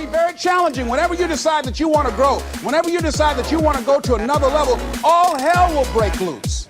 be very challenging. Whenever you decide that you want to grow, whenever you decide that you want to go to another level, all hell will break loose.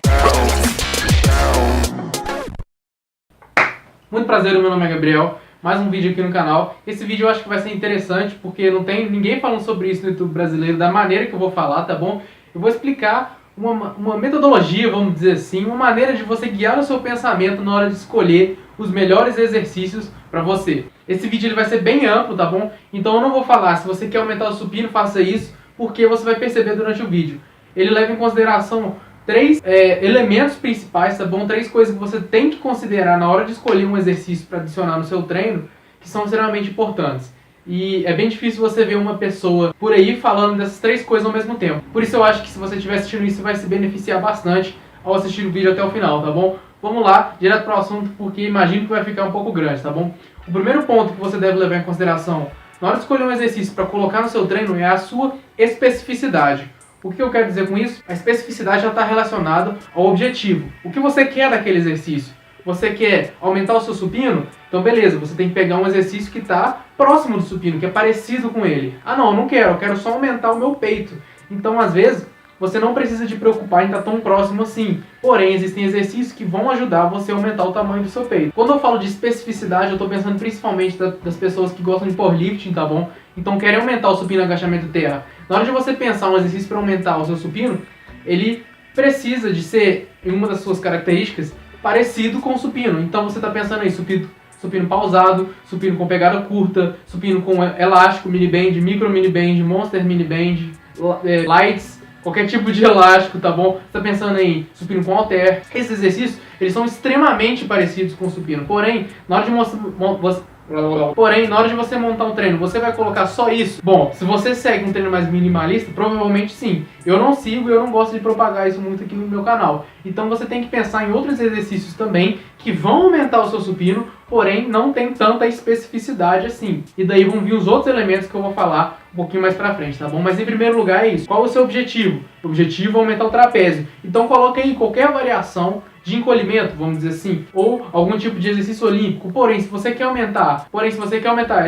Muito prazer, meu nome é Gabriel. Mais um vídeo aqui no canal. Esse vídeo eu acho que vai ser interessante porque não tem ninguém falando sobre isso no YouTube brasileiro da maneira que eu vou falar, tá bom? Eu vou explicar uma metodologia, vamos dizer assim, uma maneira de você guiar o seu pensamento na hora de escolher os melhores exercícios para você. Esse vídeo ele vai ser bem amplo, tá bom? Então eu não vou falar, se você quer aumentar o supino, faça isso, porque você vai perceber durante o vídeo. Ele leva em consideração três elementos principais, tá bom? 3 coisas que você tem que considerar na hora de escolher um exercício para adicionar no seu treino, que são extremamente importantes. E é bem difícil você ver uma pessoa por aí falando dessas 3 coisas ao mesmo tempo. Por isso eu acho que se você estiver assistindo isso, vai se beneficiar bastante ao assistir o vídeo até o final, tá bom? Vamos lá, direto para o assunto, porque imagino que vai ficar um pouco grande, tá bom? O primeiro ponto que você deve levar em consideração na hora de escolher um exercício para colocar no seu treino é a sua especificidade. O que eu quero dizer com isso? A especificidade já está relacionada ao objetivo. O que você quer daquele exercício? Você quer aumentar o seu supino? Então beleza, você tem que pegar um exercício que está próximo do supino, que é parecido com ele. Ah não, eu não quero, eu quero só aumentar o meu peito. Então às vezes você não precisa de preocupar em estar tão próximo assim. Porém, existem exercícios que vão ajudar você a aumentar o tamanho do seu peito. Quando eu falo de especificidade, eu estou pensando principalmente das pessoas que gostam de powerlifting, tá bom? Então querem aumentar o supino e agachamento terra. Na hora de você pensar um exercício para aumentar o seu supino, ele precisa de ser, em uma das suas características, parecido com o supino. Então você está pensando aí, supino pausado, supino com pegada curta, supino com elástico, mini band, micro mini band, monster mini band, lights, qualquer tipo de elástico, tá bom? Você tá pensando em supino com halter. Esses exercícios, eles são extremamente parecidos com o supino. Porém, na hora de você montar um treino, você vai colocar só isso? Bom, se você segue um treino mais minimalista, provavelmente sim. Eu não sigo e eu não gosto de propagar isso muito aqui no meu canal. Então você tem que pensar em outros exercícios também que vão aumentar o seu supino, porém não tem tanta especificidade assim. E daí vão vir os outros elementos que eu vou falar um pouquinho mais pra frente, tá bom? Mas em primeiro lugar é isso. Qual é o seu objetivo? O objetivo é aumentar o trapézio. Então coloque aí qualquer variação de encolhimento, vamos dizer assim, ou algum tipo de exercício olímpico. Porém, se você quer aumentar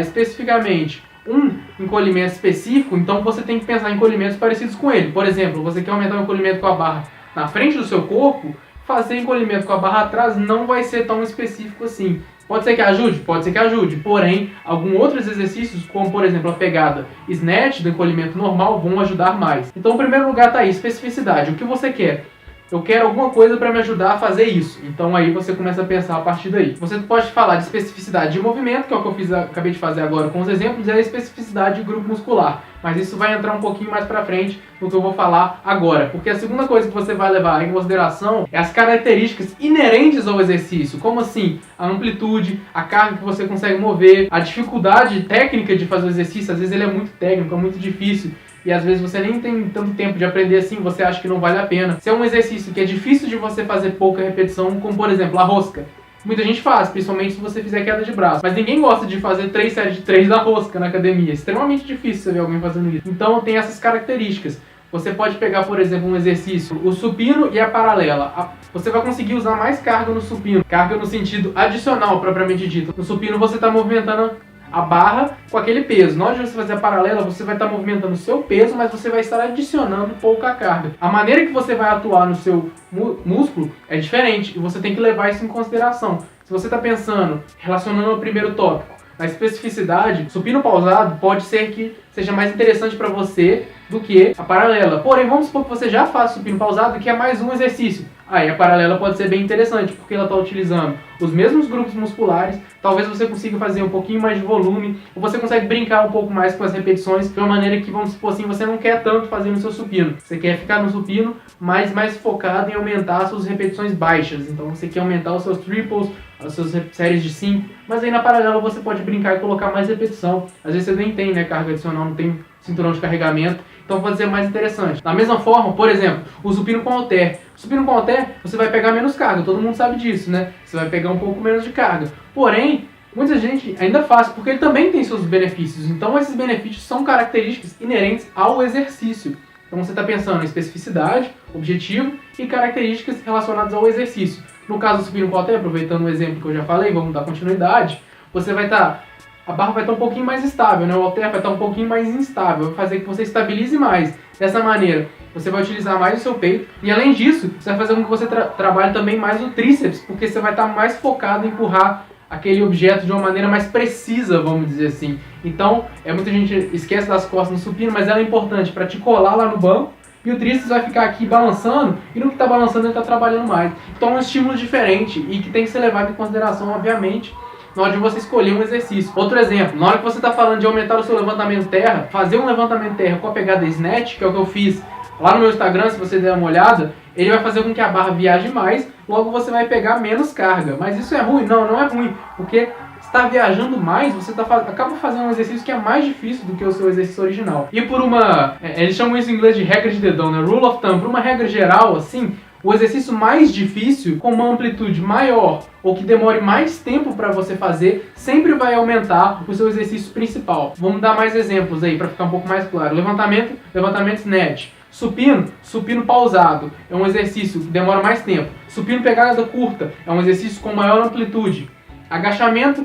especificamente um encolhimento específico, então você tem que pensar em encolhimentos parecidos com ele. Por exemplo, você quer aumentar o encolhimento com a barra na frente do seu corpo, fazer encolhimento com a barra atrás não vai ser tão específico assim. Pode ser que ajude? Pode ser que ajude. Porém, alguns outros exercícios, como por exemplo a pegada snatch do encolhimento normal, vão ajudar mais. Então, em primeiro lugar está aí, especificidade. O que você quer? Eu quero alguma coisa para me ajudar a fazer isso. Então aí você começa a pensar a partir daí. Você pode falar de especificidade de movimento, que é o que acabei de fazer agora com os exemplos, e a especificidade de grupo muscular. Mas isso vai entrar um pouquinho mais para frente no que eu vou falar agora. Porque a segunda coisa que você vai levar em consideração é as características inerentes ao exercício. Como assim? A amplitude, a carga que você consegue mover, a dificuldade técnica de fazer o exercício. Às vezes ele é muito técnico, é muito difícil. E às vezes você nem tem tanto tempo de aprender assim, você acha que não vale a pena. Se é um exercício que é difícil de você fazer pouca repetição, como por exemplo a rosca. Muita gente faz, principalmente se você fizer queda de braço. Mas ninguém gosta de fazer 3 séries de 3 da rosca na academia. É extremamente difícil você ver alguém fazendo isso. Então tem essas características. Você pode pegar, por exemplo, um exercício, o supino e a paralela. Você vai conseguir usar mais carga no supino. Carga no sentido adicional, propriamente dito. No supino você está movimentando a barra com aquele peso. Na hora de você fazer a paralela, você vai estar movimentando o seu peso, mas você vai estar adicionando pouca carga. A maneira que você vai atuar no seu músculo é diferente e você tem que levar isso em consideração. Se você está pensando, relacionando ao primeiro tópico, na especificidade, supino pausado pode ser que seja mais interessante para você do que a paralela. Porém, vamos supor que você já faz supino pausado, que é mais um exercício. Aí a paralela pode ser bem interessante, porque ela está utilizando os mesmos grupos musculares, talvez você consiga fazer um pouquinho mais de volume, ou você consegue brincar um pouco mais com as repetições, de uma maneira que, vamos supor assim, você não quer tanto fazer no seu supino. Você quer ficar no supino, mas mais focado em aumentar as suas repetições baixas. Então você quer aumentar os seus triples, as suas séries de 5, mas aí na paralela você pode brincar e colocar mais repetição. Às vezes você nem tem, né, carga adicional, não tem cinturão de carregamento, então pode ser mais interessante. Da mesma forma, por exemplo, o supino com halter. O supino com halter, você vai pegar menos carga, todo mundo sabe disso, né? Você vai pegar um pouco menos de carga. Porém, muita gente ainda faz, porque ele também tem seus benefícios. Então esses benefícios são características inerentes ao exercício. Então você está pensando em especificidade, objetivo e características relacionadas ao exercício. No caso do supino com halter, aproveitando o exemplo que eu já falei, vamos dar continuidade, você vai estar a barra vai estar um pouquinho mais estável, né? O halter vai estar um pouquinho mais instável, vai fazer que você estabilize mais. Dessa maneira, você vai utilizar mais o seu peito e, além disso, você vai fazer com que você trabalhe também mais o tríceps, porque você vai estar mais focado em empurrar aquele objeto de uma maneira mais precisa, vamos dizer assim. Então, muita gente esquece das costas no supino, mas ela é importante para te colar lá no banco, e o tríceps vai ficar aqui balançando, e no que está balançando ele está trabalhando mais. Então é um estímulo diferente e que tem que ser levado em consideração, obviamente, na hora de você escolher um exercício. Outro exemplo, na hora que você está falando de aumentar o seu levantamento terra, fazer um levantamento terra com a pegada snatch, que é o que eu fiz lá no meu Instagram, se você der uma olhada, ele vai fazer com que a barra viaje mais, logo você vai pegar menos carga. Mas isso é ruim? Não, não é ruim, porque está viajando mais, você acaba fazendo um exercício que é mais difícil do que o seu exercício original. E por uma, eles chamam isso em inglês de regra de dedão, né? Rule of thumb, por uma regra geral, assim, o exercício mais difícil, com uma amplitude maior ou que demore mais tempo para você fazer, sempre vai aumentar o seu exercício principal. Vamos dar mais exemplos aí para ficar um pouco mais claro. Levantamento snatch. Supino pausado, é um exercício que demora mais tempo. Supino pegada curta, é um exercício com maior amplitude. Agachamento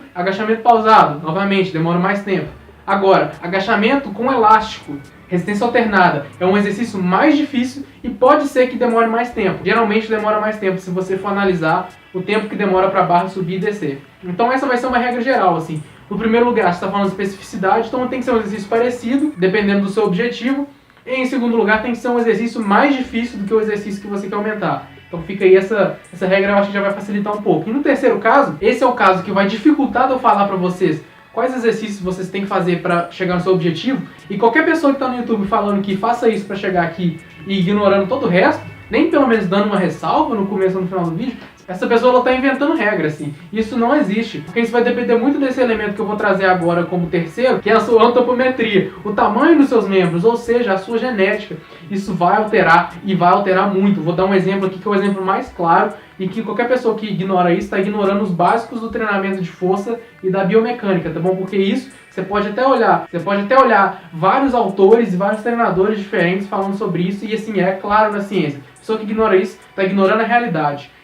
pausado, novamente, demora mais tempo. Agora, agachamento com elástico, resistência alternada, é um exercício mais difícil e pode ser que demore mais tempo. Geralmente demora mais tempo se você for analisar o tempo que demora para a barra subir e descer. Então essa vai ser uma regra geral, assim. No primeiro lugar, você está falando de especificidade, então tem que ser um exercício parecido, dependendo do seu objetivo. E em segundo lugar, tem que ser um exercício mais difícil do que o exercício que você quer aumentar. Então fica aí essa regra, eu acho que já vai facilitar um pouco. E no terceiro caso, esse é o caso que vai dificultar de eu falar para vocês quais exercícios vocês têm que fazer para chegar no seu objetivo. E qualquer pessoa que está no YouTube falando que faça isso para chegar aqui e ignorando todo o resto, nem pelo menos dando uma ressalva no começo ou no final do vídeo, essa pessoa está inventando regra, assim. Isso não existe, porque isso vai depender muito desse elemento que eu vou trazer agora como terceiro, que é a sua antropometria, o tamanho dos seus membros, ou seja, a sua genética. Isso vai alterar e vai alterar muito. Vou dar um exemplo aqui que é o exemplo mais claro e que qualquer pessoa que ignora isso está ignorando os básicos do treinamento de força e da biomecânica, tá bom? Porque isso você pode até olhar vários autores e vários treinadores diferentes falando sobre isso e assim é claro na ciência. A pessoa que ignora isso está ignorando a realidade.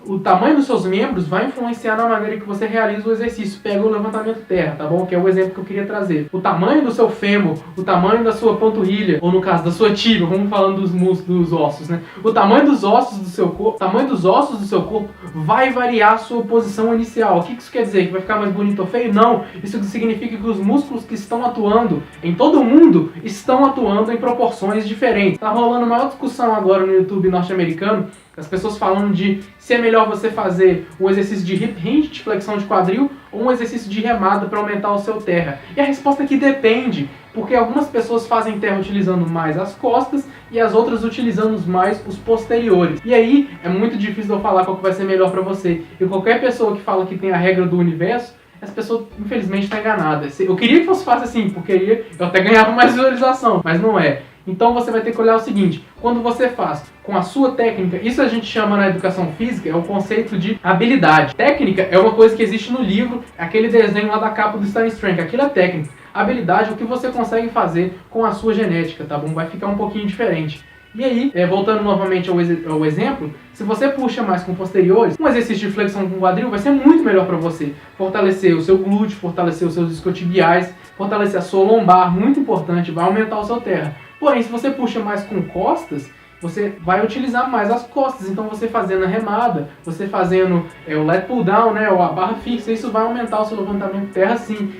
O tamanho dos seus membros vai influenciar na maneira que você realiza o exercício. Pega o levantamento terra, tá bom? Que é o exemplo que eu queria trazer. O tamanho do seu fêmur, o tamanho da sua panturrilha, ou no caso da sua tíbia, vamos falando dos músculos, dos ossos, né? O tamanho dos ossos do seu corpo, vai variar a sua posição inicial. O que isso quer dizer? Que vai ficar mais bonito ou feio? Não. Isso significa que os músculos que estão atuando em todo o mundo estão atuando em proporções diferentes. Tá rolando uma maior discussão agora no YouTube norte-americano, as pessoas falando de se é melhor você fazer um exercício de hip hinge, de flexão de quadril, ou um exercício de remada para aumentar o seu terra. E a resposta é que depende, porque algumas pessoas fazem terra utilizando mais as costas e as outras utilizando mais os posteriores. E aí é muito difícil eu falar qual que vai ser melhor para você. E qualquer pessoa que fala que tem a regra do universo, essa pessoa infelizmente está enganada. Eu queria que fosse fácil assim, porque aí eu até ganhava mais visualização, mas não é. Então você vai ter que olhar o seguinte, quando você faz com a sua técnica, isso a gente chama na educação física, é o conceito de habilidade. Técnica é uma coisa que existe no livro, aquele desenho lá da capa do Star Strength, aquilo é técnica. Habilidade é o que você consegue fazer com a sua genética, tá bom? Vai ficar um pouquinho diferente. E aí, voltando novamente ao exemplo, se você puxa mais com posteriores, um exercício de flexão com quadril vai ser muito melhor para você. Fortalecer o seu glúteo, fortalecer os seus isquiotibiais, fortalecer a sua lombar, muito importante, vai aumentar o seu terra. Porém, se você puxa mais com costas, você vai utilizar mais as costas. Então você fazendo a remada, você fazendo o lat pull down, né, ou a barra fixa, isso vai aumentar o seu levantamento terra sim.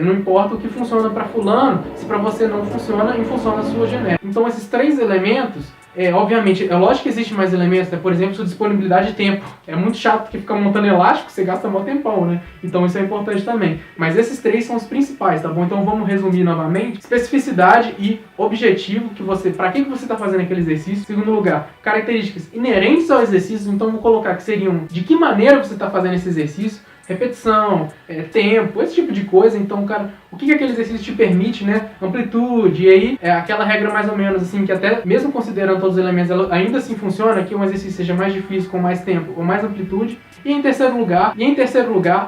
Não importa o que funciona para fulano, se para você não funciona em função da sua genética. Então esses três elementos, obviamente, é lógico que existem mais elementos, né? Por exemplo, sua disponibilidade de tempo. É muito chato porque ficar montando elástico, você gasta mó tempão, né? Então isso é importante também. Mas esses três são os principais, tá bom? Então vamos resumir novamente. Especificidade e objetivo, para que você está fazendo aquele exercício. Segundo lugar, características inerentes ao exercício, então vou colocar que seriam de que maneira você está fazendo esse exercício. Repetição, tempo, esse tipo de coisa. Então, cara, o que aquele exercício te permite, né? Amplitude, e aí aquela regra mais ou menos assim, que até mesmo considerando todos os elementos, ela ainda assim funciona, que um exercício seja mais difícil, com mais tempo ou mais amplitude. E em terceiro lugar,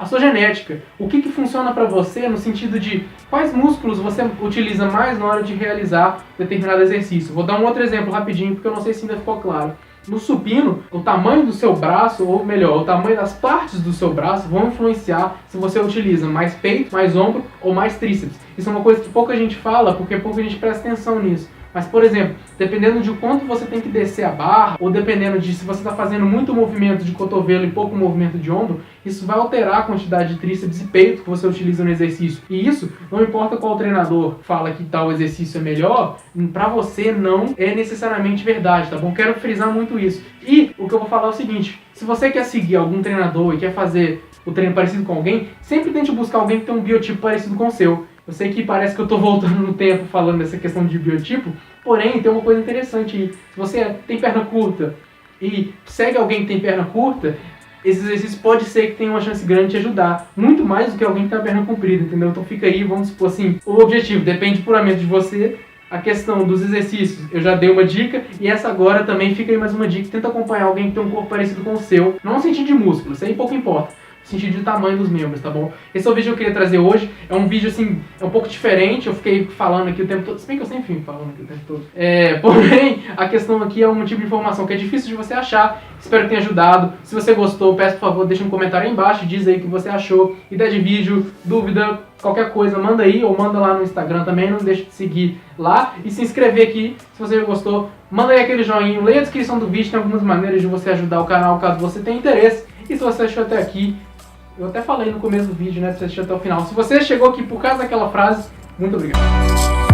a sua genética. O que funciona para você no sentido de quais músculos você utiliza mais na hora de realizar determinado exercício. Vou dar um outro exemplo rapidinho, porque eu não sei se ainda ficou claro. No supino, o tamanho do seu braço, ou melhor, o tamanho das partes do seu braço vão influenciar se você utiliza mais peito, mais ombro ou mais tríceps. Isso é uma coisa que pouca gente fala, porque pouca gente presta atenção nisso. Mas, por exemplo, dependendo de quanto você tem que descer a barra, ou dependendo de se você está fazendo muito movimento de cotovelo e pouco movimento de ombro, isso vai alterar a quantidade de tríceps e peito que você utiliza no exercício. E isso, não importa qual treinador fala que tal exercício é melhor, pra você não é necessariamente verdade, tá bom? Quero frisar muito isso. E o que eu vou falar é o seguinte, se você quer seguir algum treinador e quer fazer o treino parecido com alguém, sempre tente buscar alguém que tem um biotipo parecido com o seu. Eu sei que parece que eu tô voltando no tempo falando dessa questão de biotipo, porém tem uma coisa interessante aí. Se você tem perna curta e segue alguém que tem perna curta, esse exercício pode ser que tenha uma chance grande de te ajudar. Muito mais do que alguém que tem a perna comprida, entendeu? Então fica aí, vamos supor assim, o objetivo depende puramente de você. A questão dos exercícios, eu já dei uma dica, e essa agora também fica aí mais uma dica. Tenta acompanhar alguém que tem um corpo parecido com o seu, não no sentido de músculo, isso aí pouco importa. Sentido de tamanho dos membros, tá bom? Esse é o vídeo que eu queria trazer hoje. É um vídeo, assim, é um pouco diferente. Eu fiquei falando aqui o tempo todo. Se bem que eu sempre fico falando aqui o tempo todo. Porém, a questão aqui é um tipo de informação que é difícil de você achar. Espero que tenha ajudado. Se você gostou, peço, por favor, deixa um comentário aí embaixo. Diz aí o que você achou. Ideia de vídeo, dúvida, qualquer coisa, manda aí. Ou manda lá no Instagram também. Não deixe de seguir lá. E se inscrever aqui, se você gostou. Manda aí aquele joinha. Leia a descrição do vídeo. Tem algumas maneiras de você ajudar o canal, caso você tenha interesse. E se você achou até aqui... Eu até falei no começo do vídeo, né, pra você assistir até o final. Se você chegou aqui por causa daquela frase, muito obrigado.